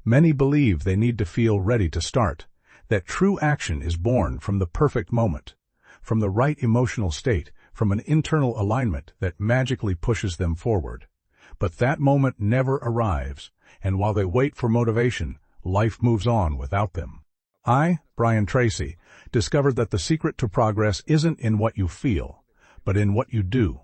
Many believe they need to feel ready to start, that true action is born from the perfect moment, from the right emotional state, from an internal alignment that magically pushes them forward. But that moment never arrives, and while they wait for motivation, life moves on without them. I, Brian Tracy, discovered that the secret to progress isn't in what you feel, but in what you do.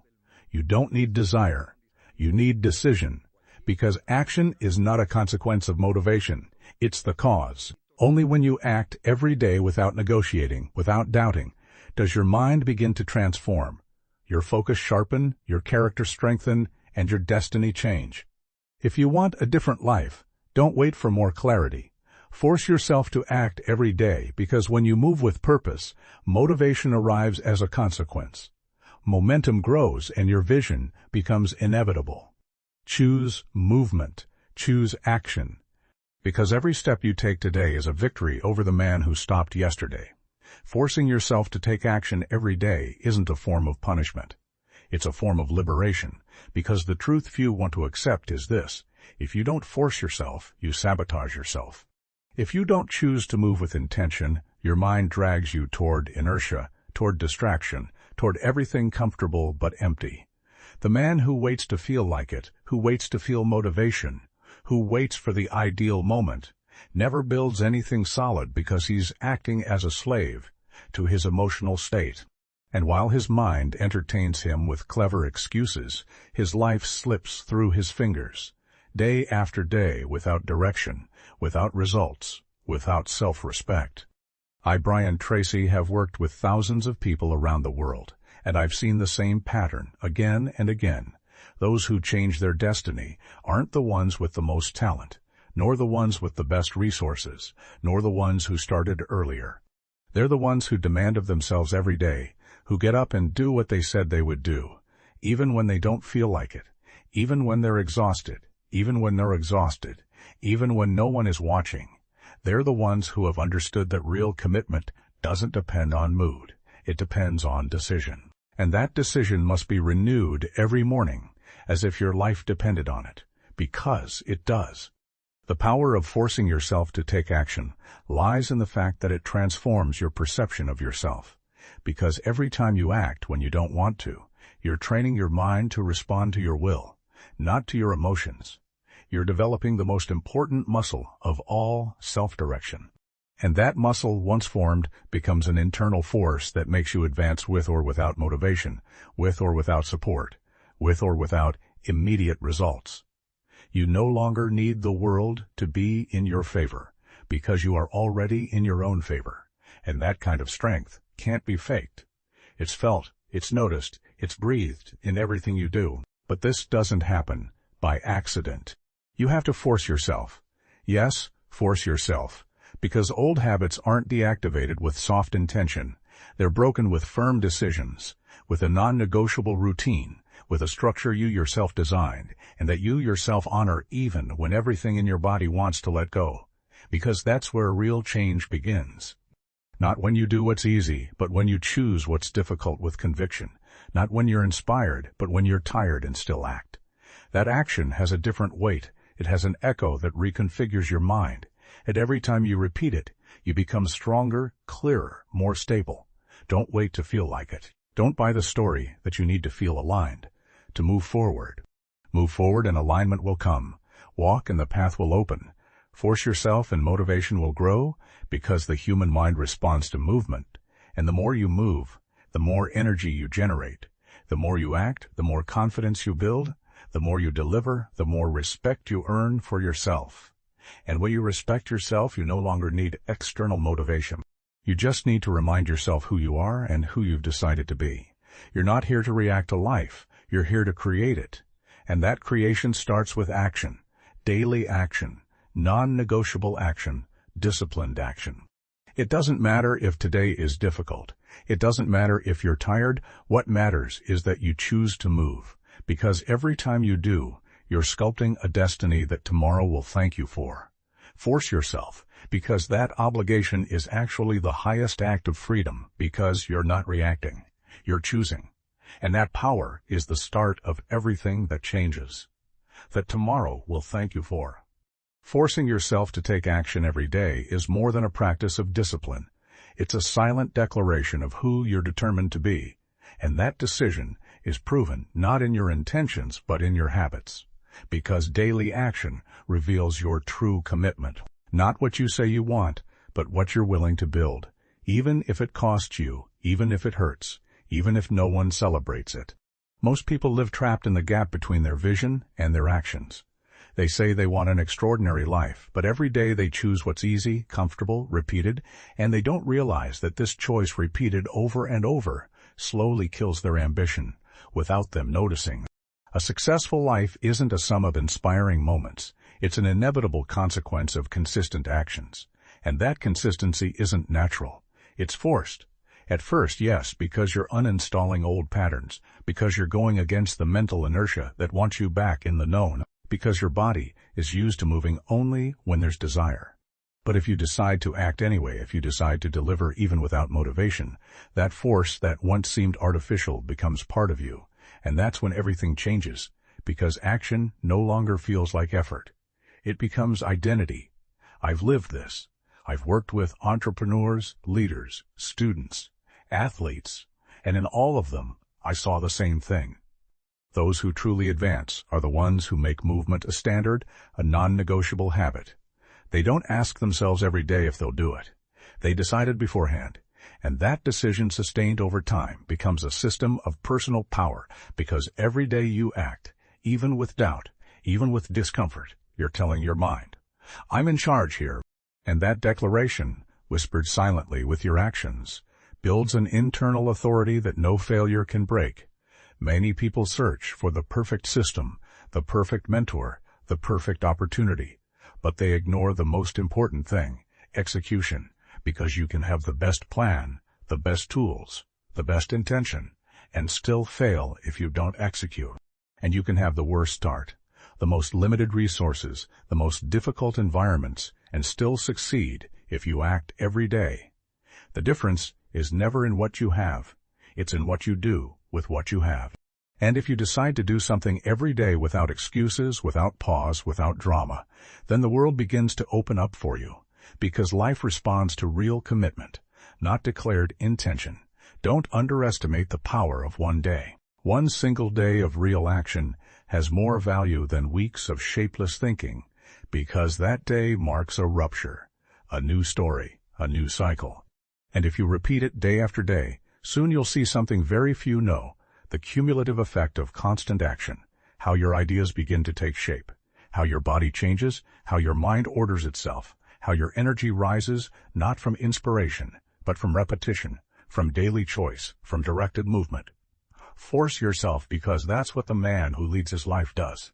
You don't need desire. You need decision, because action is not a consequence of motivation. It's the cause. Only when you act every day without negotiating, without doubting, does your mind begin to transform, your focus sharpen, your character strengthen, and your destiny change. If you want a different life, don't wait for more clarity. Force yourself to act every day, because when you move with purpose, motivation arrives as a consequence. Momentum grows and your vision becomes inevitable. Choose movement. Choose action. Because every step you take today is a victory over the man who stopped yesterday. Forcing yourself to take action every day isn't a form of punishment. It's a form of liberation, because the truth few want to accept is this: if you don't force yourself, you sabotage yourself. If you don't choose to move with intention, your mind drags you toward inertia, toward distraction, toward everything comfortable but empty. The man who waits to feel like it, who waits to feel motivation, who waits for the ideal moment, never builds anything solid, because he's acting as a slave to his emotional state. And while his mind entertains him with clever excuses, his life slips through his fingers, day after day, without direction, without results, without self-respect. I, Brian Tracy, have worked with thousands of people around the world, and I've seen the same pattern again and again. Those who change their destiny aren't the ones with the most talent, nor the ones with the best resources, nor the ones who started earlier. They're the ones who demand of themselves every day, who get up and do what they said they would do, even when they don't feel like it, even when they're exhausted, even when no one is watching. They're the ones who have understood that real commitment doesn't depend on mood. It depends on decision. And that decision must be renewed every morning, as if your life depended on it, because it does. The power of forcing yourself to take action lies in the fact that it transforms your perception of yourself. Because every time you act when you don't want to, you're training your mind to respond to your will, not to your emotions. You're developing the most important muscle of all, self-direction. And that muscle, once formed, becomes an internal force that makes you advance with or without motivation, with or without support, with or without immediate results. You no longer need the world to be in your favor, because you are already in your own favor. And that kind of strength can't be faked. It's felt, it's noticed, it's breathed in everything you do. But this doesn't happen by accident. You have to force yourself. Yes, force yourself. Because old habits aren't deactivated with soft intention. They're broken with firm decisions, with a non-negotiable routine, with a structure you yourself designed, and that you yourself honor even when everything in your body wants to let go. Because that's where real change begins. Not when you do what's easy, but when you choose what's difficult with conviction. Not when you're inspired, but when you're tired and still act. That action has a different weight. It has an echo that reconfigures your mind. And every time you repeat it, you become stronger, clearer, more stable. Don't wait to feel like it. Don't buy the story that you need to feel aligned. To move forward. Move forward and alignment will come. Walk and the path will open. Force yourself and motivation will grow, because the human mind responds to movement. And the more you move, the more energy you generate. The more you act, the more confidence you build. The more you deliver, the more respect you earn for yourself. And when you respect yourself, you no longer need external motivation. You just need to remind yourself who you are and who you've decided to be. You're not here to react to life. You're here to create it. And that creation starts with action. Daily action. Non-negotiable action. Disciplined action. It doesn't matter if today is difficult. It doesn't matter if you're tired. What matters is that you choose to move. Because every time you do, you're sculpting a destiny that tomorrow will thank you for. Force yourself, because that obligation is actually the highest act of freedom, because you're not reacting. You're choosing. And that power is the start of everything that changes, that tomorrow will thank you for. Forcing yourself to take action every day is more than a practice of discipline. It's a silent declaration of who you're determined to be, and that decision is proven not in your intentions but in your habits, because daily action reveals your true commitment. Not what you say you want, but what you're willing to build, even if it costs you, even if it hurts, even if no one celebrates it. Most people live trapped in the gap between their vision and their actions. They say they want an extraordinary life, but every day they choose what's easy, comfortable, repeated, and they don't realize that this choice repeated over and over slowly kills their ambition, without them noticing. A successful life isn't a sum of inspiring moments. It's an inevitable consequence of consistent actions. And that consistency isn't natural. It's forced. At first, yes, because you're uninstalling old patterns, because you're going against the mental inertia that wants you back in the known, because your body is used to moving only when there's desire. But if you decide to act anyway, if you decide to deliver even without motivation, that force that once seemed artificial becomes part of you, and that's when everything changes, because action no longer feels like effort. It becomes identity. I've lived this. I've worked with entrepreneurs, leaders, students, athletes, and in all of them, I saw the same thing. Those who truly advance are the ones who make movement a standard, a non-negotiable habit. They don't ask themselves every day if they'll do it. They decided beforehand, and that decision sustained over time becomes a system of personal power, because every day you act, even with doubt, even with discomfort, you're telling your mind, I'm in charge here. And that declaration, whispered silently with your actions, builds an internal authority that no failure can break. Many people search for the perfect system, the perfect mentor, the perfect opportunity, but they ignore the most important thing, execution, because you can have the best plan, the best tools, the best intention, and still fail if you don't execute. And you can have the worst start, the most limited resources, the most difficult environments, and still succeed if you act every day. The difference is never in what you have. It's in what you do with what you have. And if you decide to do something every day without excuses, without pause, without drama, then the world begins to open up for you, because life responds to real commitment, not declared intention. Don't underestimate the power of one day. One single day of real action has more value than weeks of shapeless thinking, because that day marks a rupture, a new story, a new cycle. And if you repeat it day after day, soon you'll see something very few know, the cumulative effect of constant action, how your ideas begin to take shape, how your body changes, how your mind orders itself, how your energy rises, not from inspiration, but from repetition, from daily choice, from directed movement. Force yourself, because that's what the man who leads his life does.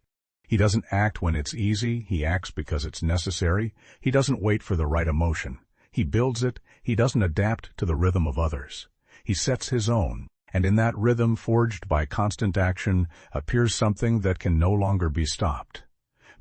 He doesn't act when it's easy, he acts because it's necessary. He doesn't wait for the right emotion. He builds it. He doesn't adapt to the rhythm of others. He sets his own, and in that rhythm forged by constant action appears something that can no longer be stopped.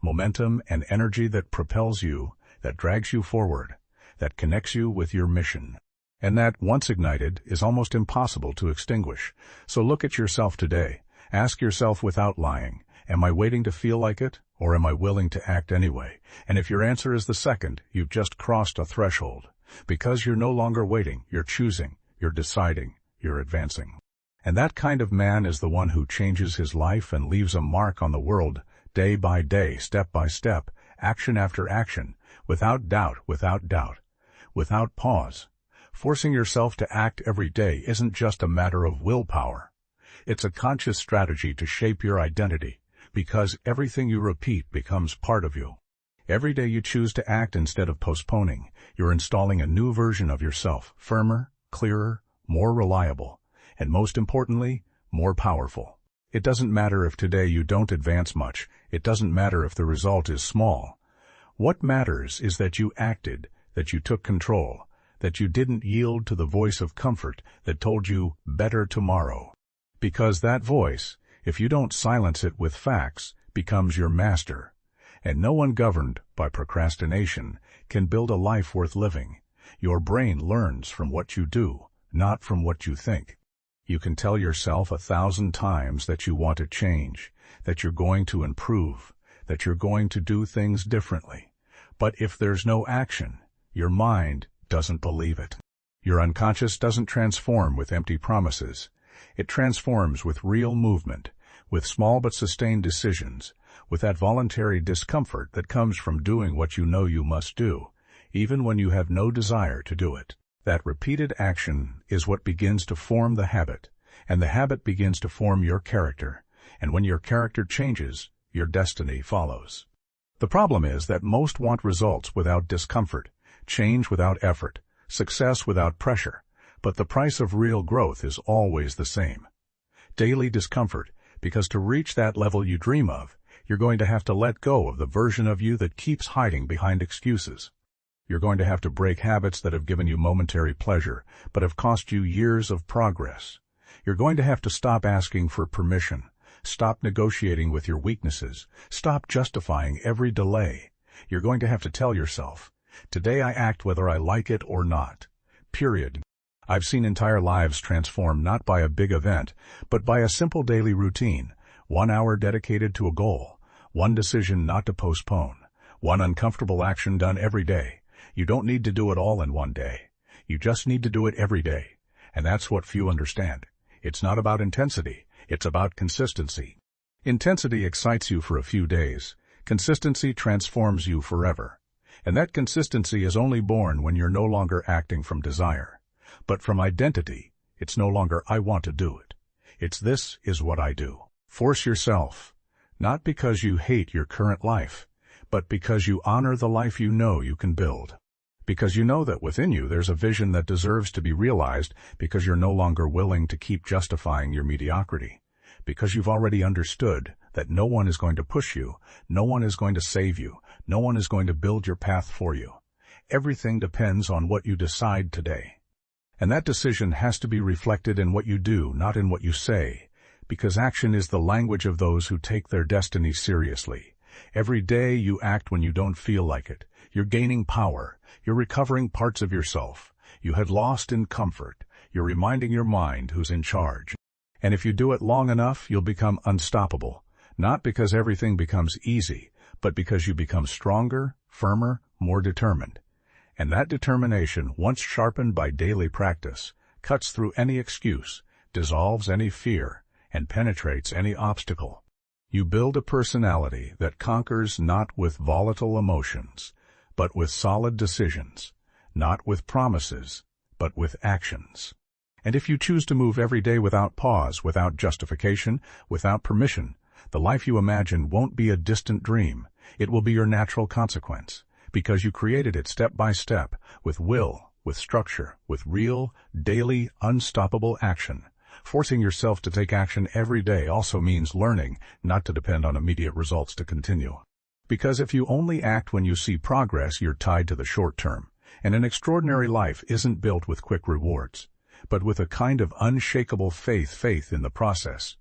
Momentum and energy that propels you, that drags you forward, that connects you with your mission. And that, once ignited, is almost impossible to extinguish. So look at yourself today. Ask yourself without lying, am I waiting to feel like it, or am I willing to act anyway? And if your answer is the second, you've just crossed a threshold. Because you're no longer waiting, you're choosing, you're deciding, you're advancing. And that kind of man is the one who changes his life and leaves a mark on the world, day by day, step by step, action after action, without doubt, without pause. Forcing yourself to act every day isn't just a matter of willpower. It's a conscious strategy to shape your identity, because everything you repeat becomes part of you. Every day you choose to act instead of postponing, you're installing a new version of yourself, firmer, clearer, more reliable, and most importantly, more powerful. It doesn't matter if today you don't advance much. It doesn't matter if the result is small. What matters is that you acted, that you took control, that you didn't yield to the voice of comfort that told you better tomorrow. Because that voice, if you don't silence it with facts, becomes your master. And no one governed by procrastination can build a life worth living. Your brain learns from what you do, not from what you think. You can tell yourself 1,000 times that you want to change, that you're going to improve, that you're going to do things differently. But if there's no action, your mind doesn't believe it. Your unconscious doesn't transform with empty promises. It transforms with real movement, with small but sustained decisions, with that voluntary discomfort that comes from doing what you know you must do, even when you have no desire to do it. That repeated action is what begins to form the habit, and the habit begins to form your character, and when your character changes, your destiny follows. The problem is that most want results without discomfort, change without effort, success without pressure, but the price of real growth is always the same. Daily discomfort, because to reach that level you dream of, you're going to have to let go of the version of you that keeps hiding behind excuses. You're going to have to break habits that have given you momentary pleasure, but have cost you years of progress. You're going to have to stop asking for permission, stop negotiating with your weaknesses, stop justifying every delay. You're going to have to tell yourself, today I act whether I like it or not. Period. I've seen entire lives transform not by a big event, but by a simple daily routine, 1 hour dedicated to a goal, one decision not to postpone, one uncomfortable action done every day. You don't need to do it all in one day. You just need to do it every day. And that's what few understand. It's not about intensity. It's about consistency. Intensity excites you for a few days. Consistency transforms you forever. And that consistency is only born when you're no longer acting from desire, but from identity. It's no longer I want to do it. It's this is what I do. Force yourself, not because you hate your current life, but because you honor the life you know you can build. Because you know that within you there's a vision that deserves to be realized, because you're no longer willing to keep justifying your mediocrity. Because you've already understood that no one is going to push you, no one is going to save you, no one is going to build your path for you. Everything depends on what you decide today. And that decision has to be reflected in what you do, not in what you say, because action is the language of those who take their destiny seriously. Every day you act when you don't feel like it. You're gaining power. You're recovering parts of yourself. You had lost in comfort. You're reminding your mind who's in charge. And if you do it long enough, you'll become unstoppable. Not because everything becomes easy, but because you become stronger, firmer, more determined. And that determination, once sharpened by daily practice, cuts through any excuse, dissolves any fear, and penetrates any obstacle. You build a personality that conquers not with volatile emotions, but with solid decisions, not with promises, but with actions. And if you choose to move every day without pause, without justification, without permission, the life you imagine won't be a distant dream. It will be your natural consequence, because you created it step by step, with will, with structure, with real, daily, unstoppable action. Forcing yourself to take action every day also means learning not to depend on immediate results to continue. Because if you only act when you see progress, you're tied to the short term, and an extraordinary life isn't built with quick rewards, but with a kind of unshakable faith in the process.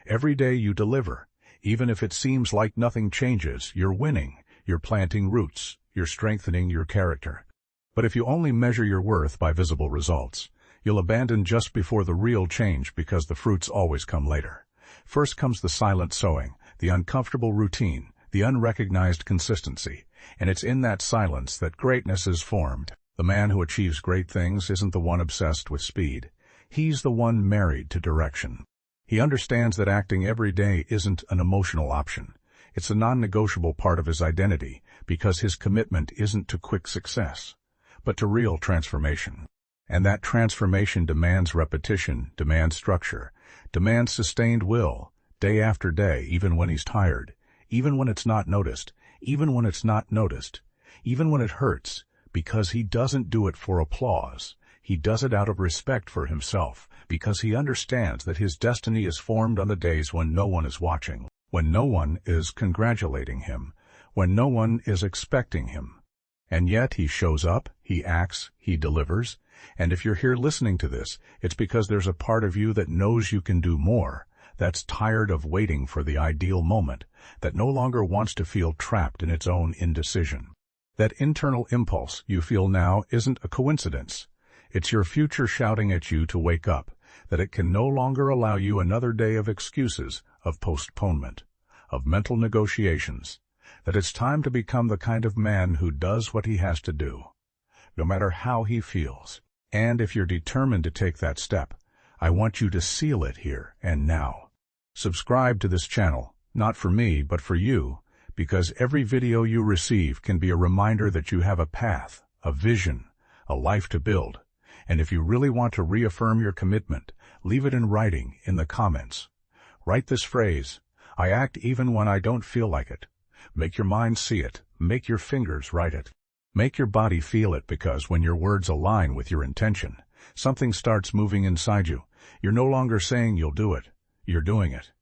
Every day you deliver, even if it seems like nothing changes, you're winning, you're planting roots, you're strengthening your character. But if you only measure your worth by visible results, you'll abandon just before the real change, because the fruits always come later. First comes the silent sowing, the uncomfortable routine, the unrecognized consistency, and it's in that silence that greatness is formed. The man who achieves great things isn't the one obsessed with speed. He's the one married to direction. He understands that acting every day isn't an emotional option. It's a non-negotiable part of his identity, because his commitment isn't to quick success, but to real transformation. And that transformation demands repetition, demands structure, demands sustained will, day after day, even when he's tired, even when it's not noticed, even when it's not noticed, even when it hurts, because he doesn't do it for applause. He does it out of respect for himself, because he understands that his destiny is formed on the days when no one is watching, when no one is congratulating him, when no one is expecting him. And yet he shows up, he acts, he delivers. And if you're here listening to this, it's because there's a part of you that knows you can do more, that's tired of waiting for the ideal moment, that no longer wants to feel trapped in its own indecision. That internal impulse you feel now isn't a coincidence. It's your future shouting at you to wake up, that it can no longer allow you another day of excuses, of postponement, of mental negotiations, that it's time to become the kind of man who does what he has to do, no matter how he feels. And if you're determined to take that step, I want you to seal it here and now. Subscribe to this channel, not for me, but for you, because every video you receive can be a reminder that you have a path, a vision, a life to build. And if you really want to reaffirm your commitment, leave it in writing in the comments. Write this phrase: I act even when I don't feel like it. Make your mind see it. Make your fingers write it. Make your body feel it, because when your words align with your intention, something starts moving inside you. You're no longer saying you'll do it. You're doing it.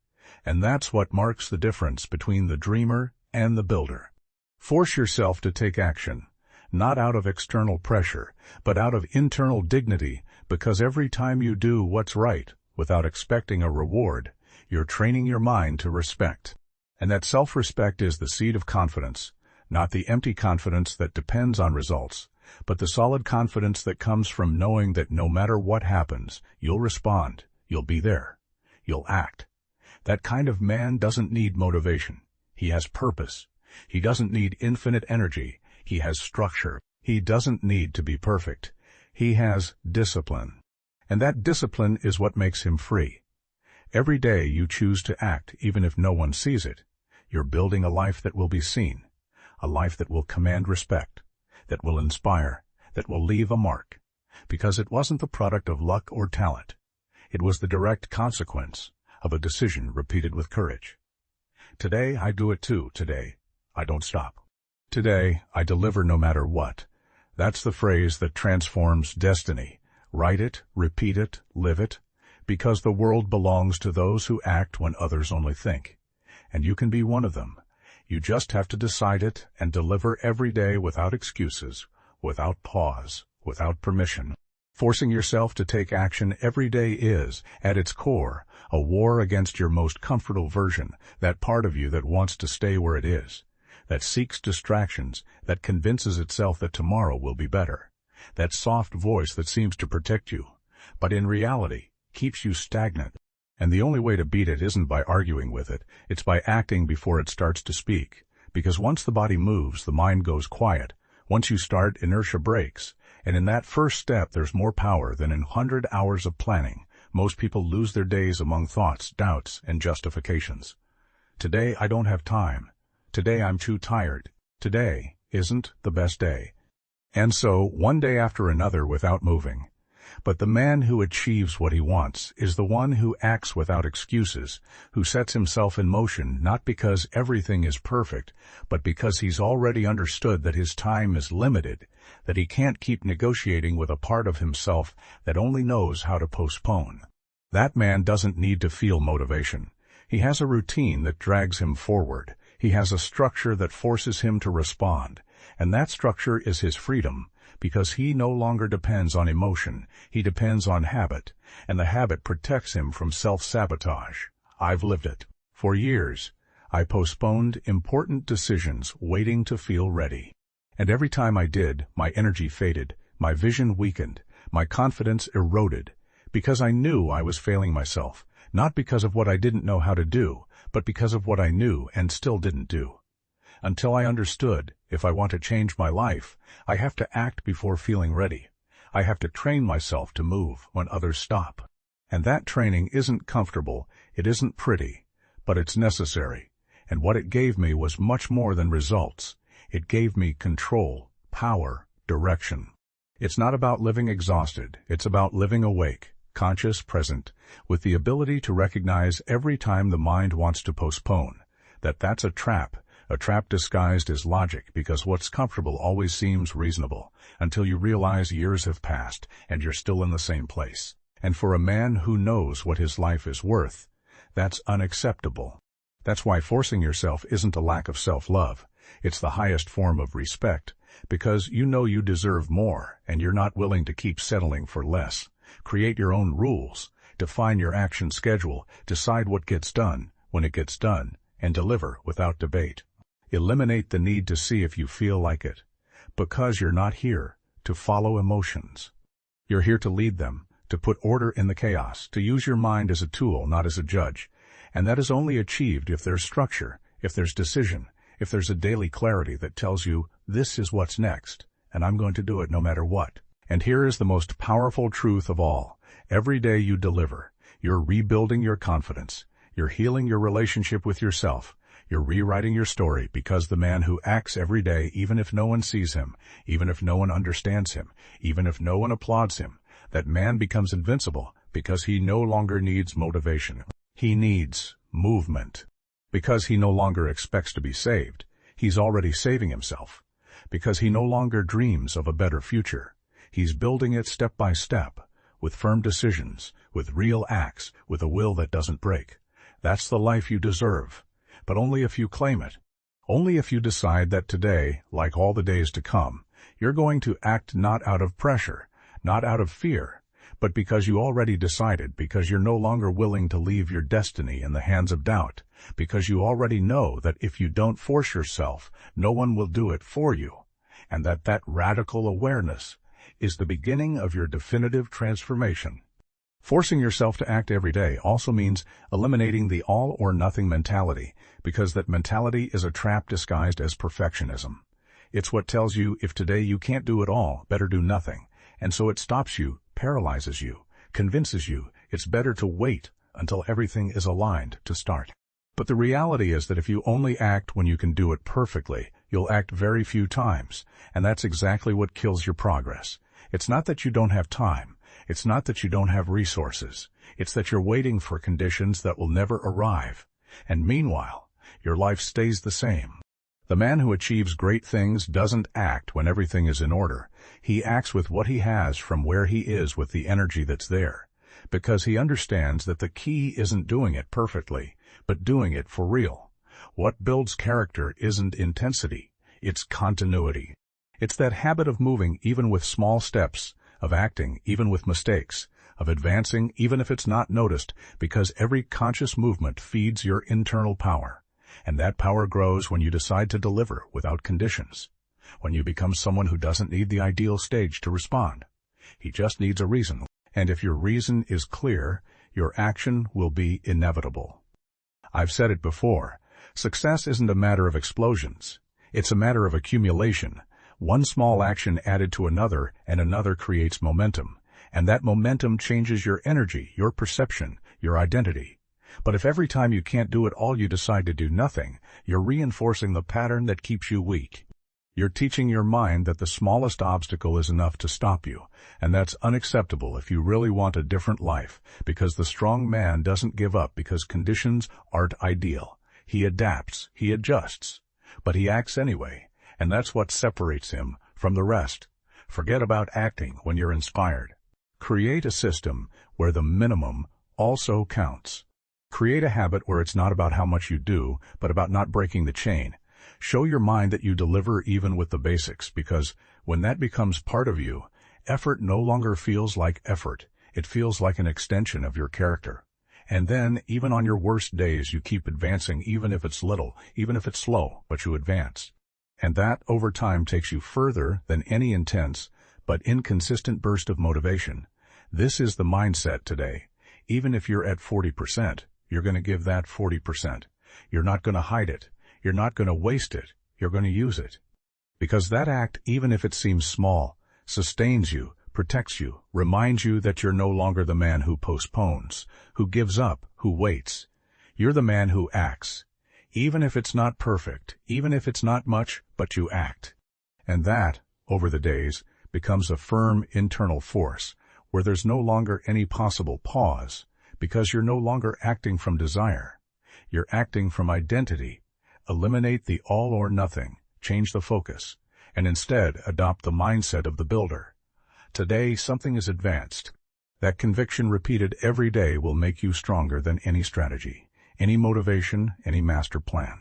And that's what marks the difference between the dreamer and the builder. Force yourself to take action, not out of external pressure, but out of internal dignity, because every time you do what's right without expecting a reward, you're training your mind to respect. And that self-respect is the seed of confidence, not the empty confidence that depends on results, but the solid confidence that comes from knowing that no matter what happens, you'll respond, you'll be there, you'll act. That kind of man doesn't need motivation. He has purpose. He doesn't need infinite energy. He has structure. He doesn't need to be perfect. He has discipline. And that discipline is what makes him free. Every day you choose to act, even if no one sees it. You're building a life that will be seen, a life that will command respect, that will inspire, that will leave a mark, because it wasn't the product of luck or talent. It was the direct consequence of a decision repeated with courage. Today I do it too. Today I don't stop. Today I deliver no matter what. That's the phrase that transforms destiny. Write it, repeat it, live it, because the world belongs to those who act when others only think. And you can be one of them. You just have to decide it and deliver every day without excuses, without pause, without permission. Forcing yourself to take action every day is, at its core, a war against your most comfortable version, that part of you that wants to stay where it is, that seeks distractions, that convinces itself that tomorrow will be better, that soft voice that seems to protect you, but in reality keeps you stagnant. And the only way to beat it isn't by arguing with it, it's by acting before it starts to speak. Because once the body moves, the mind goes quiet. Once you start, inertia breaks. And in that first step, there's more power than in 100 hours of planning. Most people lose their days among thoughts, doubts, and justifications. Today I don't have time. Today I'm too tired. Today isn't the best day. And so, one day after another without moving. But the man who achieves what he wants is the one who acts without excuses, who sets himself in motion not because everything is perfect, but because he's already understood that his time is limited, that he can't keep negotiating with a part of himself that only knows how to postpone. That man doesn't need to feel motivation. He has a routine that drags him forward. He has a structure that forces him to respond, and that structure is his freedom. Because he no longer depends on emotion, he depends on habit, and the habit protects him from self-sabotage. I've lived it. For years, I postponed important decisions, waiting to feel ready. And every time I did, my energy faded, my vision weakened, my confidence eroded, because I knew I was failing myself, not because of what I didn't know how to do, but because of what I knew and still didn't do. Until I understood, if I want to change my life, I have to act before feeling ready. I have to train myself to move when others stop. And that training isn't comfortable, it isn't pretty, but it's necessary. And what it gave me was much more than results. It gave me control, power, direction. It's not about living exhausted, it's about living awake, conscious, present, with the ability to recognize every time the mind wants to postpone, that that's a trap disguised as logic, because what's comfortable always seems reasonable, until you realize years have passed and you're still in the same place. And for a man who knows what his life is worth, that's unacceptable. That's why forcing yourself isn't a lack of self-love. It's the highest form of respect, because you know you deserve more, and you're not willing to keep settling for less. Create your own rules, define your action schedule, decide what gets done, when it gets done, and deliver without debate. Eliminate the need to see if you feel like it, because you're not here to follow emotions. You're here to lead them, to put order in the chaos, to use your mind as a tool, not as a judge. And that is only achieved if there's structure, if there's decision, if there's a daily clarity that tells you, this is what's next, and I'm going to do it no matter what. And here is the most powerful truth of all. Every day you deliver, you're rebuilding your confidence, you're healing your relationship with yourself, you're rewriting your story, because the man who acts every day, even if no one sees him, even if no one understands him, even if no one applauds him, that man becomes invincible because he no longer needs motivation. He needs movement. Because he no longer expects to be saved, he's already saving himself. Because he no longer dreams of a better future, he's building it step by step, with firm decisions, with real acts, with a will that doesn't break. That's the life you deserve, but only if you claim it. Only if you decide that today, like all the days to come, you're going to act not out of pressure, not out of fear, but because you already decided, because you're no longer willing to leave your destiny in the hands of doubt, because you already know that if you don't force yourself, no one will do it for you, and that radical awareness is the beginning of your definitive transformation. Forcing yourself to act every day also means eliminating the all-or-nothing mentality, because that mentality is a trap disguised as perfectionism. It's what tells you if today you can't do it all, better do nothing, and so it stops you, paralyzes you, convinces you it's better to wait until everything is aligned to start. But the reality is that if you only act when you can do it perfectly, you'll act very few times, and that's exactly what kills your progress. It's not that you don't have time. It's not that you don't have resources. It's that you're waiting for conditions that will never arrive. And meanwhile, your life stays the same. The man who achieves great things doesn't act when everything is in order. He acts with what he has from where he is with the energy that's there, because he understands that the key isn't doing it perfectly, but doing it for real. What builds character isn't intensity, it's continuity. It's that habit of moving even with small steps, of acting even with mistakes, of advancing even if it's not noticed, because every conscious movement feeds your internal power. And that power grows when you decide to deliver without conditions, when you become someone who doesn't need the ideal stage to respond. He just needs a reason. And if your reason is clear, your action will be inevitable. I've said it before, success isn't a matter of explosions. It's a matter of accumulation. One small action added to another, and another creates momentum. And that momentum changes your energy, your perception, your identity. But if every time you can't do it all you decide to do nothing, you're reinforcing the pattern that keeps you weak. You're teaching your mind that the smallest obstacle is enough to stop you, and that's unacceptable if you really want a different life, because the strong man doesn't give up because conditions aren't ideal. He adapts, he adjusts, but he acts anyway, and that's what separates him from the rest. Forget about acting when you're inspired. Create a system where the minimum also counts. Create a habit where it's not about how much you do, but about not breaking the chain. Show your mind that you deliver even with the basics, because when that becomes part of you, effort no longer feels like effort. It feels like an extension of your character. And then, even on your worst days, you keep advancing, even if it's little, even if it's slow, but you advance. And that, over time, takes you further than any intense but inconsistent burst of motivation. This is the mindset today. Even if you're at 40%, you're going to give that 40%. You're not going to hide it. You're not going to waste it. You're going to use it. Because that act, even if it seems small, sustains you, protects you, reminds you that you're no longer the man who postpones, who gives up, who waits. You're the man who acts. Even if it's not perfect, even if it's not much, but you act. And that, over the days, becomes a firm internal force, where there's no longer any possible pause, because you're no longer acting from desire. You're acting from identity. Eliminate the all or nothing, change the focus, and instead adopt the mindset of the builder. Today, something is advanced. That conviction repeated every day will make you stronger than any strategy, any motivation, any master plan,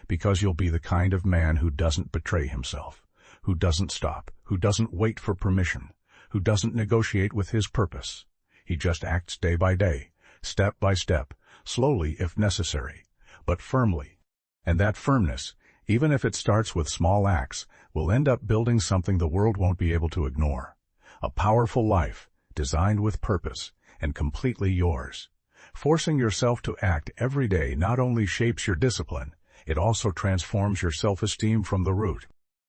because you'll be the kind of man who doesn't betray himself, who doesn't stop, who doesn't wait for permission, who doesn't negotiate with his purpose. He just acts day by day, step by step, slowly if necessary, but firmly. And that firmness, even if it starts with small acts, will end up building something the world won't be able to ignore. A powerful life, designed with purpose, and completely yours. Forcing yourself to act every day not only shapes your discipline, it also transforms your self-esteem from the root.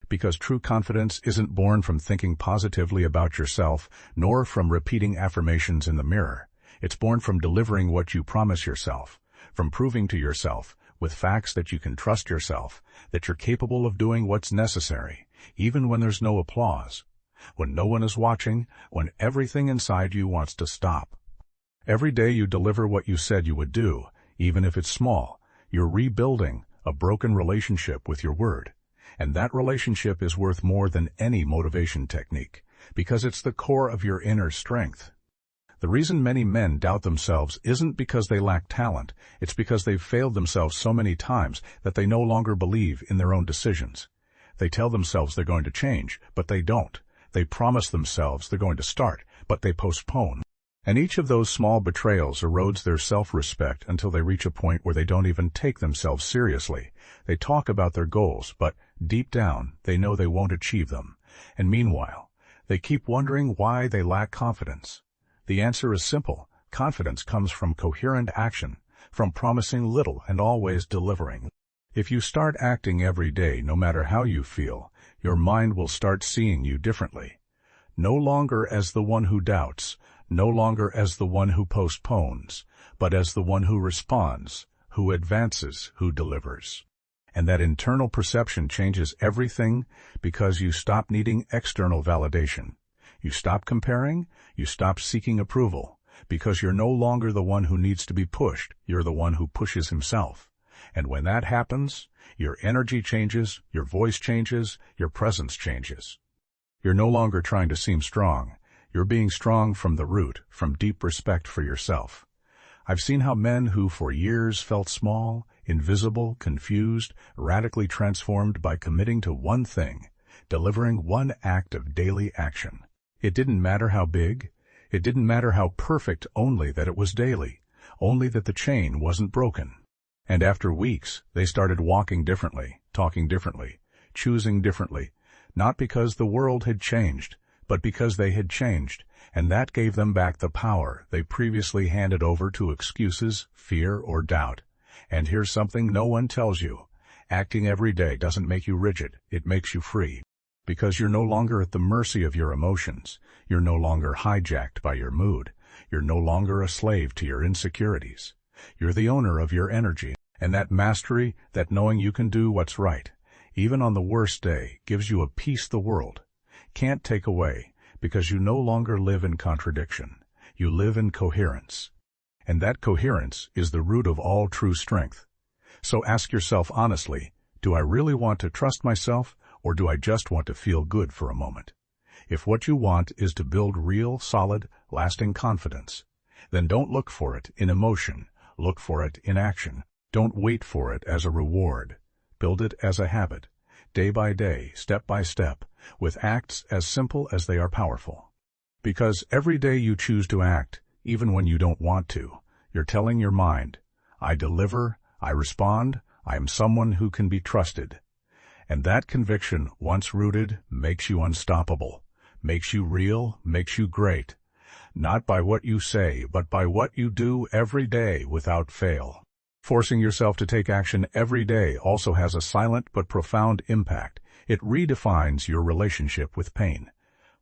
Because true confidence isn't born from thinking positively about yourself, nor from repeating affirmations in the mirror. It's born from delivering what you promise yourself, from proving to yourself, with facts, that you can trust yourself, that you're capable of doing what's necessary, even when there's no applause, when no one is watching, when everything inside you wants to stop. Every day you deliver what you said you would do, even if it's small. You're rebuilding a broken relationship with your word. And that relationship is worth more than any motivation technique, because it's the core of your inner strength. The reason many men doubt themselves isn't because they lack talent, it's because they've failed themselves so many times that they no longer believe in their own decisions. They tell themselves they're going to change, but they don't. They promise themselves they're going to start, but they postpone. And each of those small betrayals erodes their self-respect until they reach a point where they don't even take themselves seriously. They talk about their goals, but deep down, they know they won't achieve them. And meanwhile, they keep wondering why they lack confidence. The answer is simple. Confidence comes from coherent action, from promising little and always delivering. If you start acting every day, no matter how you feel, your mind will start seeing you differently. No longer as the one who doubts, no longer as the one who postpones, but as the one who responds, who advances, who delivers. And that internal perception changes everything, because you stop needing external validation. You stop comparing, you stop seeking approval, because you're no longer the one who needs to be pushed, you're the one who pushes himself. And when that happens, your energy changes, your voice changes, your presence changes. You're no longer trying to seem strong. You're being strong from the root, from deep respect for yourself. I've seen how men who for years felt small, invisible, confused, radically transformed by committing to one thing, delivering one act of daily action. It didn't matter how big, it didn't matter how perfect, only that it was daily, only that the chain wasn't broken. And after weeks, they started walking differently, talking differently, choosing differently, not because the world had changed, but because they had changed, and that gave them back the power they previously handed over to excuses, fear, or doubt. And here's something no one tells you. Acting every day doesn't make you rigid, it makes you free. Because you're no longer at the mercy of your emotions. You're no longer hijacked by your mood. You're no longer a slave to your insecurities. You're the owner of your energy. And that mastery, that knowing you can do what's right, even on the worst day, gives you a peace the world can't take away, because you no longer live in contradiction. You live in coherence. And that coherence is the root of all true strength. So ask yourself honestly, do I really want to trust myself, or do I just want to feel good for a moment? If what you want is to build real, solid, lasting confidence, then don't look for it in emotion, look for it in action. Don't wait for it as a reward. Build it as a habit, day by day, step by step, with acts as simple as they are powerful. Because every day you choose to act, even when you don't want to, you're telling your mind, I deliver, I respond, I am someone who can be trusted. And that conviction, once rooted, makes you unstoppable, makes you real, makes you great. Not by what you say, but by what you do every day without fail. Forcing yourself to take action every day also has a silent but profound impact. It redefines your relationship with pain.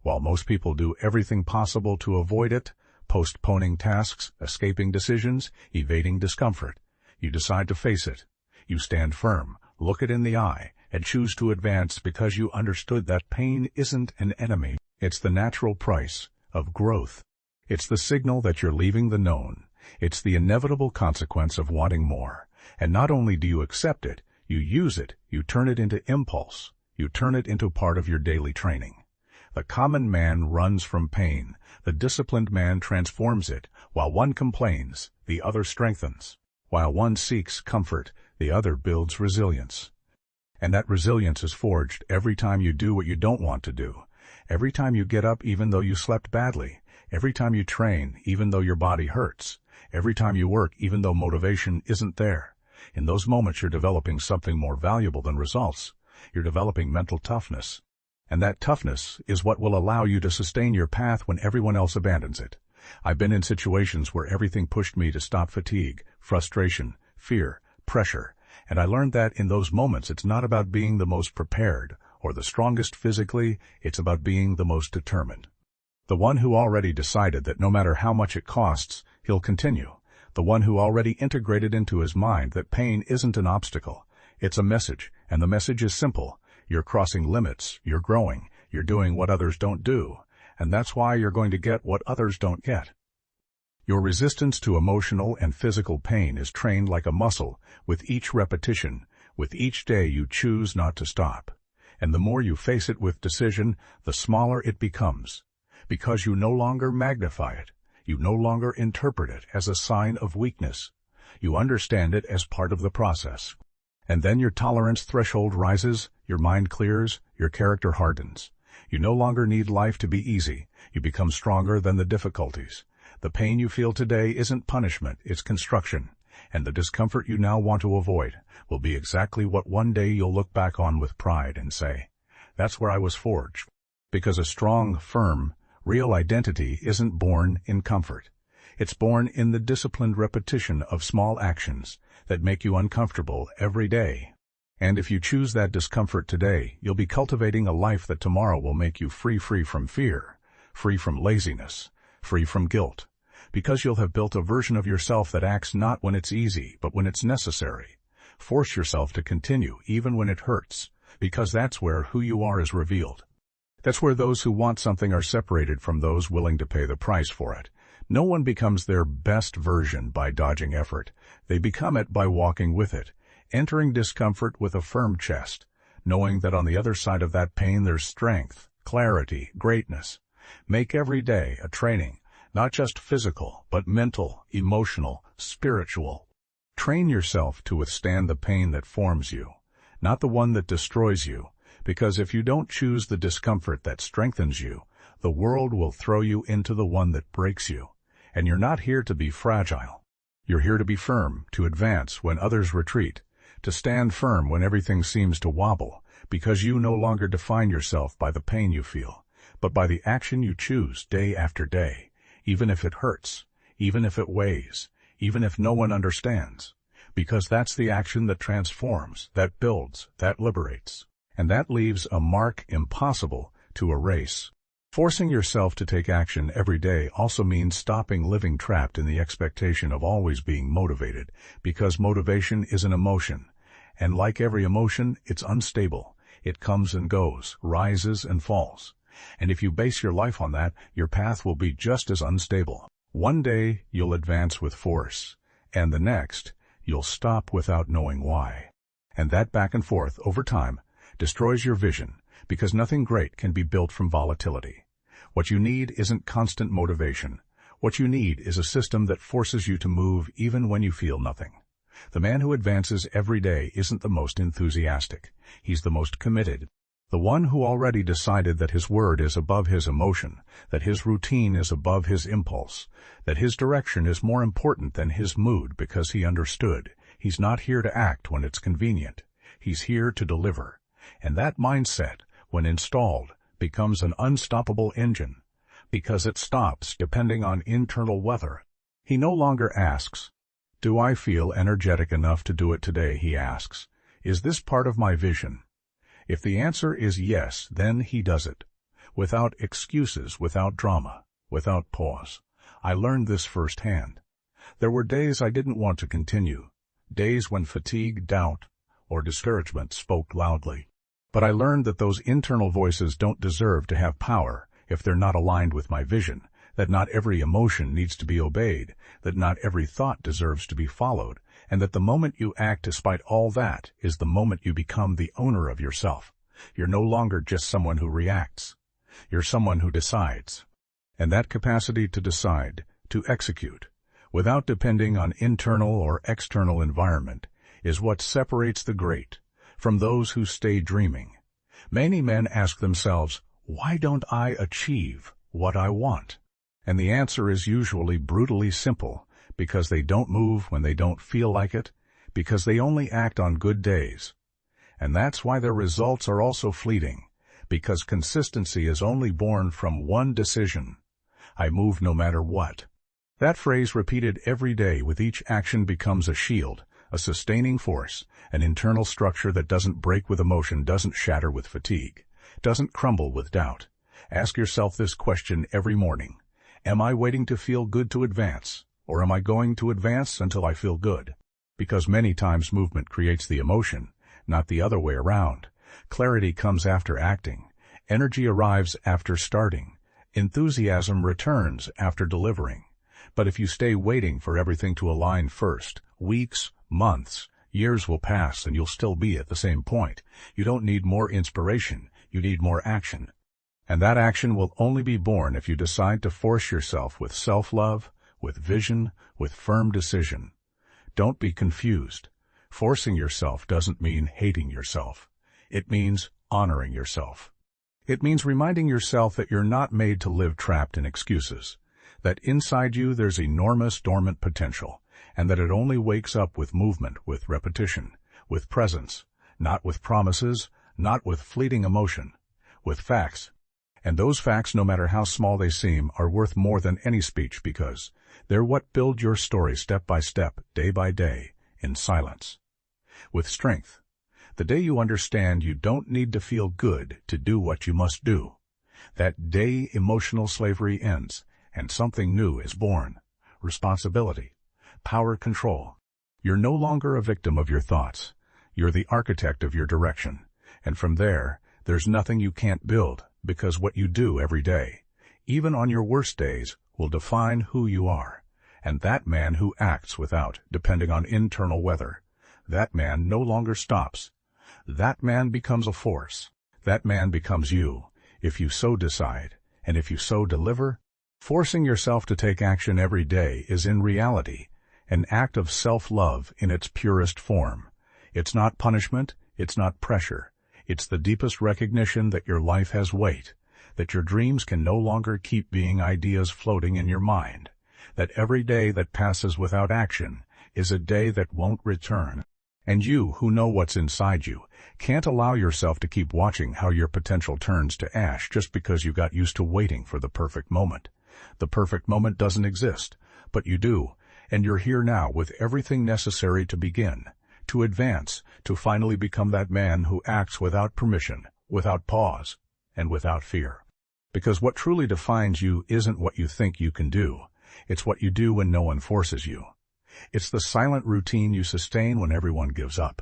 While most people do everything possible to avoid it, postponing tasks, escaping decisions, evading discomfort, you decide to face it. You stand firm, look it in the eye, and choose to advance because you understood that pain isn't an enemy. It's the natural price of growth. It's the signal that you're leaving the known. It's the inevitable consequence of wanting more. And not only do you accept it, you use it, you turn it into impulse, you turn it into part of your daily training. The common man runs from pain. The disciplined man transforms it. While one complains, the other strengthens. While one seeks comfort, the other builds resilience. And that resilience is forged every time you do what you don't want to do. Every time you get up even though you slept badly. Every time you train even though your body hurts. Every time you work even though motivation isn't there. In those moments you're developing something more valuable than results. You're developing mental toughness. And that toughness is what will allow you to sustain your path when everyone else abandons it. I've been in situations where everything pushed me to stop: fatigue, frustration, fear, pressure. And I learned that in those moments it's not about being the most prepared or the strongest physically, it's about being the most determined. The one who already decided that no matter how much it costs, he'll continue. The one who already integrated into his mind that pain isn't an obstacle. It's a message, and the message is simple. You're crossing limits, you're growing, you're doing what others don't do, and that's why you're going to get what others don't get. Your resistance to emotional and physical pain is trained like a muscle with each repetition, with each day you choose not to stop. And the more you face it with decision, the smaller it becomes, because you no longer magnify it. You no longer interpret it as a sign of weakness. You understand it as part of the process. And then your tolerance threshold rises, your mind clears, your character hardens. You no longer need life to be easy. You become stronger than the difficulties. The pain you feel today isn't punishment, it's construction. And the discomfort you now want to avoid will be exactly what one day you'll look back on with pride and say, that's where I was forged. Because a strong, firm, real identity isn't born in comfort. It's born in the disciplined repetition of small actions that make you uncomfortable every day. And if you choose that discomfort today, you'll be cultivating a life that tomorrow will make you free from fear, free from laziness, free from guilt. Because you'll have built a version of yourself that acts not when it's easy, but when it's necessary. Force yourself to continue even when it hurts, because that's where who you are is revealed. That's where those who want something are separated from those willing to pay the price for it. No one becomes their best version by dodging effort. They become it by walking with it, entering discomfort with a firm chest, knowing that on the other side of that pain there's strength, clarity, greatness. Make every day a training, not just physical, but mental, emotional, spiritual. Train yourself to withstand the pain that forms you, not the one that destroys you, because if you don't choose the discomfort that strengthens you, the world will throw you into the one that breaks you. And you're not here to be fragile. You're here to be firm, to advance when others retreat, to stand firm when everything seems to wobble, because you no longer define yourself by the pain you feel, but by the action you choose day after day, even if it hurts, even if it weighs, even if no one understands, because that's the action that transforms, that builds, that liberates, and that leaves a mark impossible to erase. Forcing yourself to take action every day also means stopping living trapped in the expectation of always being motivated, because motivation is an emotion, and like every emotion, it's unstable. It comes and goes, rises and falls. And if you base your life on that, your path will be just as unstable. One day, you'll advance with force, and the next, you'll stop without knowing why. And that back and forth, over time, destroys your vision, because nothing great can be built from volatility. What you need isn't constant motivation. What you need is a system that forces you to move even when you feel nothing. The man who advances every day isn't the most enthusiastic. He's the most committed. The one who already decided that his word is above his emotion, that his routine is above his impulse, that his direction is more important than his mood because he understood. He's not here to act when it's convenient. He's here to deliver. And that mindset, when installed, becomes an unstoppable engine, because it stops depending on internal weather. He no longer asks, "Do I feel energetic enough to do it today?" He asks, "Is this part of my vision?" If the answer is yes, then he does it, without excuses, without drama, without pause. I learned this firsthand. There were days I didn't want to continue, days when fatigue, doubt, or discouragement spoke loudly. But I learned that those internal voices don't deserve to have power if they're not aligned with my vision, that not every emotion needs to be obeyed, that not every thought deserves to be followed, and that the moment you act despite all that is the moment you become the owner of yourself. You're no longer just someone who reacts. You're someone who decides. And that capacity to decide, to execute, without depending on internal or external environment, is what separates the great from those who stay dreaming. Many men ask themselves, why don't I achieve what I want? And the answer is usually brutally simple, because they don't move when they don't feel like it, because they only act on good days. And that's why their results are also fleeting, because consistency is only born from one decision. I move no matter what. That phrase repeated every day with each action becomes a shield, a sustaining force, an internal structure that doesn't break with emotion, doesn't shatter with fatigue, doesn't crumble with doubt. Ask yourself this question every morning. Am I waiting to feel good to advance, or am I going to advance until I feel good? Because many times movement creates the emotion, not the other way around. Clarity comes after acting. Energy arrives after starting. Enthusiasm returns after delivering. But if you stay waiting for everything to align first, weeks, months, years will pass and you'll still be at the same point. You don't need more inspiration, you need more action. And that action will only be born if you decide to force yourself with self-love, with vision, with firm decision. Don't be confused. Forcing yourself doesn't mean hating yourself. It means honoring yourself. It means reminding yourself that you're not made to live trapped in excuses, that inside you there's enormous dormant potential, and that it only wakes up with movement, with repetition, with presence, not with promises, not with fleeting emotion, with facts. And those facts, no matter how small they seem, are worth more than any speech because they're what build your story step by step, day by day, in silence. With strength. The day you understand you don't need to feel good to do what you must do. That day emotional slavery ends, and something new is born. Responsibility. Power control. You're no longer a victim of your thoughts. You're the architect of your direction. And from there, there's nothing you can't build, because what you do every day, even on your worst days, will define who you are. And that man who acts without depending on internal weather, that man no longer stops. That man becomes a force. That man becomes you, if you so decide, and if you so deliver. Forcing yourself to take action every day is in reality an act of self-love in its purest form. It's not punishment, it's not pressure. It's the deepest recognition that your life has weight, that your dreams can no longer keep being ideas floating in your mind, that every day that passes without action is a day that won't return. And you, who know what's inside you, can't allow yourself to keep watching how your potential turns to ash just because you got used to waiting for the perfect moment. The perfect moment doesn't exist, but you do, and you're here now with everything necessary to begin, to advance, to finally become that man who acts without permission, without pause, and without fear. Because what truly defines you isn't what you think you can do, it's what you do when no one forces you. It's the silent routine you sustain when everyone gives up.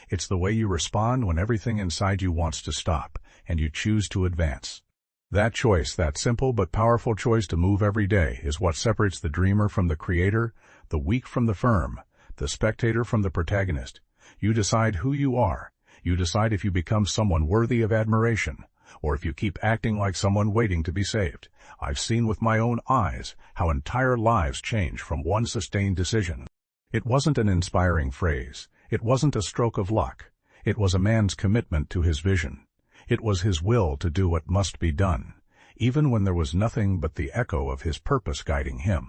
It's the way you respond when everything inside you wants to stop, and you choose to advance. That choice, that simple but powerful choice to move every day, is what separates the dreamer from the creator, the weak from the firm, the spectator from the protagonist. You decide who you are. You decide if you become someone worthy of admiration, or if you keep acting like someone waiting to be saved. I've seen with my own eyes how entire lives change from one sustained decision. It wasn't an inspiring phrase. It wasn't a stroke of luck. It was a man's commitment to his vision. It was his will to do what must be done, even when there was nothing but the echo of his purpose guiding him.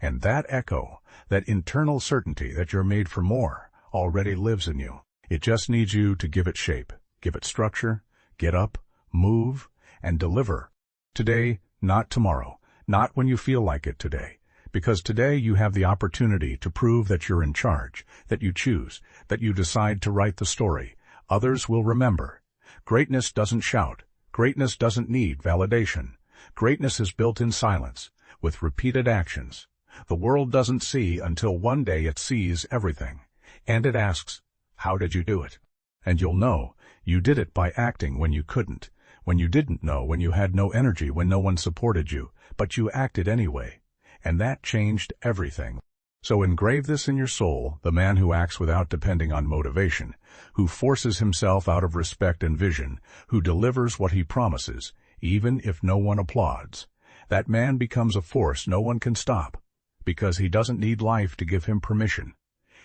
And that echo, that internal certainty that you're made for more, already lives in you. It just needs you to give it shape, give it structure, get up, move, and deliver. Today, not tomorrow, not when you feel like it today. Because today you have the opportunity to prove that you're in charge, that you choose, that you decide to write the story. Others will remember. Greatness doesn't shout. Greatness doesn't need validation. Greatness is built in silence, with repeated actions. The world doesn't see until one day it sees everything. And it asks, how did you do it? And you'll know, you did it by acting when you couldn't, when you didn't know, when you had no energy, when no one supported you, but you acted anyway. And that changed everything. So engrave this in your soul, the man who acts without depending on motivation, who forces himself out of respect and vision, who delivers what he promises, even if no one applauds. That man becomes a force no one can stop, because he doesn't need life to give him permission.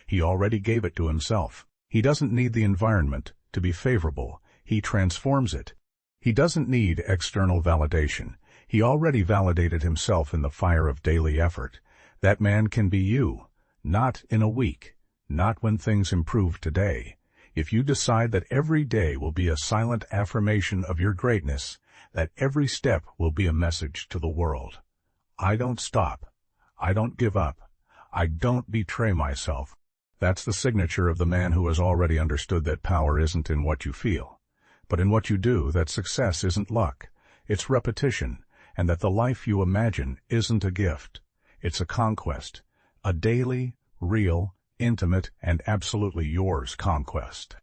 He already gave it to himself. He doesn't need the environment to be favorable. He transforms it. He doesn't need external validation. He already validated himself in the fire of daily effort. That man can be you, not in a week, not when things improve today. If you decide that every day will be a silent affirmation of your greatness, that every step will be a message to the world. I don't stop. I don't give up. I don't betray myself. That's the signature of the man who has already understood that power isn't in what you feel, but in what you do, that success isn't luck, it's repetition, and that the life you imagine isn't a gift, it's a conquest, a daily, real, intimate, and absolutely yours conquest.